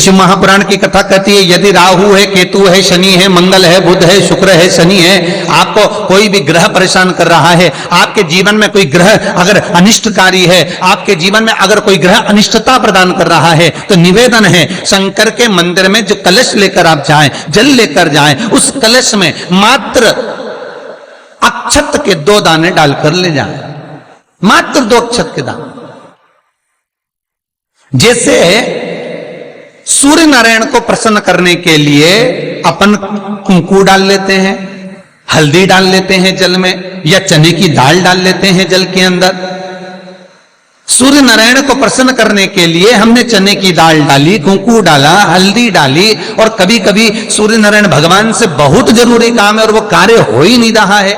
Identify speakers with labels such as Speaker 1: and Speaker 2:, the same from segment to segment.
Speaker 1: शिव महापुराण की कथा कहती है, यदि राहु है, केतु है, शनि है, मंगल है, बुध है, शुक्र है, शनि है, आपको कोई भी ग्रह परेशान कर रहा है, आपके जीवन में कोई ग्रह अगर अनिष्टकारी है, आपके जीवन में अगर कोई ग्रह अनिष्टता प्रदान कर रहा है, तो निवेदन है शंकर के मंदिर में जो कलश लेकर आप जाएं, जल लेकर जाएं, उस कलश में मात्र अक्षत के 2 दाने डालकर ले जाएं, मात्र 2 अक्षत के दाने। जैसे सूर्य नारायण को प्रसन्न करने के लिए अपन कुंकू डाल लेते हैं, हल्दी डाल लेते हैं जल में, या चने की दाल डाल लेते हैं जल के अंदर। सूर्य नारायण को प्रसन्न करने के लिए हमने चने की दाल डाली, कुंकू डाला, हल्दी डाली, और कभी कभी सूर्य नारायण भगवान से बहुत जरूरी काम है और वो कार्य हो ही नहीं रहा है,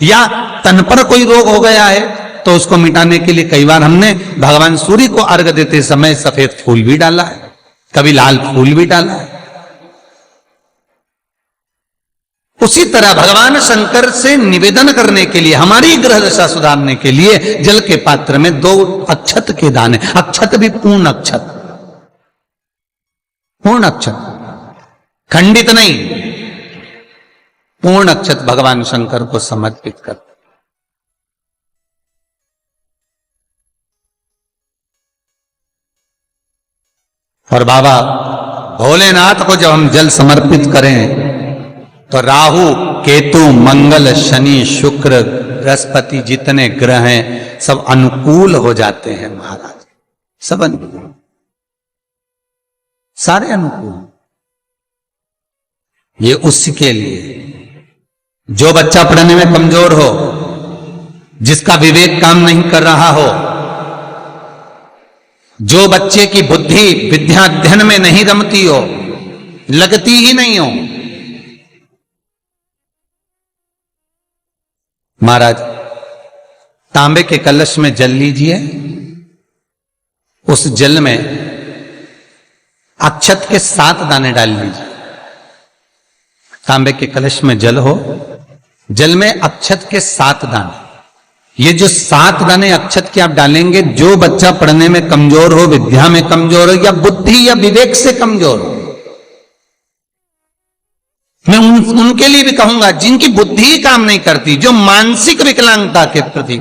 Speaker 1: या तन पर कोई रोग हो गया है, तो उसको मिटाने के लिए कई बार हमने भगवान सूर्य को अर्घ देते समय सफेद फूल भी डाला है, कभी लाल फूल भी डाला है। उसी तरह भगवान शंकर से निवेदन करने के लिए, हमारी ग्रह दशा सुधारने के लिए जल के पात्र में 2 अक्षत के दाने, अक्षत भी पूर्ण अक्षत, पूर्ण अक्षत, खंडित नहीं, पूर्ण अक्षत भगवान शंकर को समर्पित कर। और बाबा भोलेनाथ को जब हम जल समर्पित करें तो राहु, केतु, मंगल, शनि, शुक्र, बृहस्पति जितने ग्रह हैं सब अनुकूल हो जाते हैं महाराज, सब अनुकूल, सारे अनुकूल। ये उसके लिए जो बच्चा पढ़ने में कमजोर हो, जिसका विवेक काम नहीं कर रहा हो, जो बच्चे की बुद्धि विद्या अध्ययन में नहीं रमती हो, लगती ही नहीं हो, महाराज तांबे के कलश में जल लीजिए, उस जल में अक्षत के 7 दाने डाल लीजिए। तांबे के कलश में जल हो, जल में अक्षत के 7 दाने, ये जो 7 दाने अक्षत के आप डालेंगे, जो बच्चा पढ़ने में कमजोर हो, विद्या में कमजोर हो, या बुद्धि या विवेक से कमजोर हो, मैं उनके लिए भी कहूंगा जिनकी बुद्धि काम नहीं करती, जो मानसिक विकलांगता के प्रति,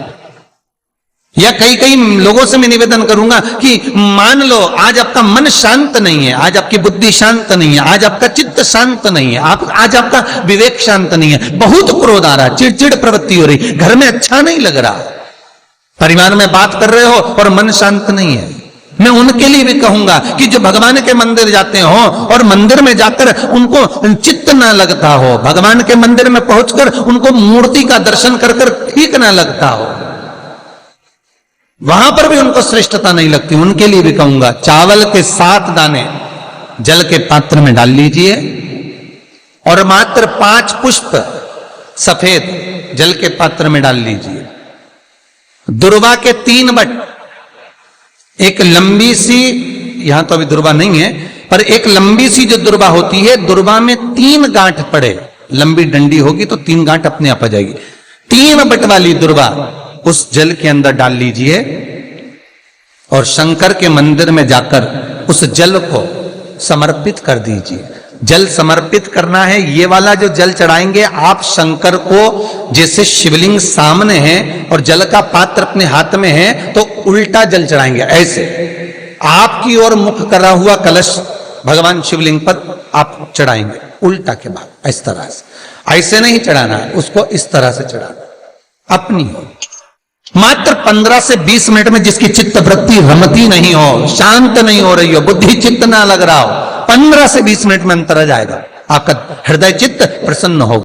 Speaker 1: या कई लोगों से मैं निवेदन करूंगा कि मान लो आज आपका मन शांत नहीं है, आज आपकी बुद्धि शांत नहीं है, आज आपका चित्त शांत नहीं है, आज आपका विवेक शांत नहीं है, बहुत क्रोध आ रहा, चिड़चिड़ प्रवृत्ति हो रही, घर में अच्छा नहीं लग रहा, परिवार में बात कर रहे हो और मन शांत नहीं है, मैं उनके लिए भी कहूंगा कि जो भगवान के मंदिर जाते हो और मंदिर में जाकर उनको चित्त ना लगता हो, भगवान के मंदिर में पहुंचकर उनको मूर्ति का दर्शन कर ठीक ना लगता हो, वहां पर भी उनको श्रेष्ठता नहीं लगती, उनके लिए भी कहूंगा चावल के 7 दाने जल के पात्र में डाल लीजिए और मात्र 5 पुष्प सफेद जल के पात्र में डाल लीजिए। दुर्वा के 3 बट, एक लंबी सी, यहां तो अभी दुर्वा नहीं है, पर एक लंबी सी जो दुर्वा होती है, दुर्वा में 3 गांठ पड़े, लंबी डंडी होगी तो 3 गांठ अपने आप आ जाएगी, 3 बट वाली दुर्वा उस जल के अंदर डाल लीजिए और शंकर के मंदिर में जाकर उस जल को समर्पित कर दीजिए। जल समर्पित करना है, ये वाला जो जल चढ़ाएंगे आप शंकर को, जैसे शिवलिंग सामने है और जल का पात्र अपने हाथ में है, तो उल्टा जल चढ़ाएंगे, ऐसे आपकी ओर मुख करा हुआ कलश भगवान शिवलिंग पर आप चढ़ाएंगे, उल्टा के बाद इस तरह से, ऐसे नहीं चढ़ाना है उसको, इस तरह से चढ़ाना अपनी हो। मात्र 15 से 20 मिनट में जिसकी चित्त वृत्ति रमती नहीं हो, शांत नहीं हो रही हो, बुद्धि चित्त ना लग रहा हो, 15 से 20 मिनट में अंतर आ जाएगा, आपका हृदय चित्त प्रसन्न होगा।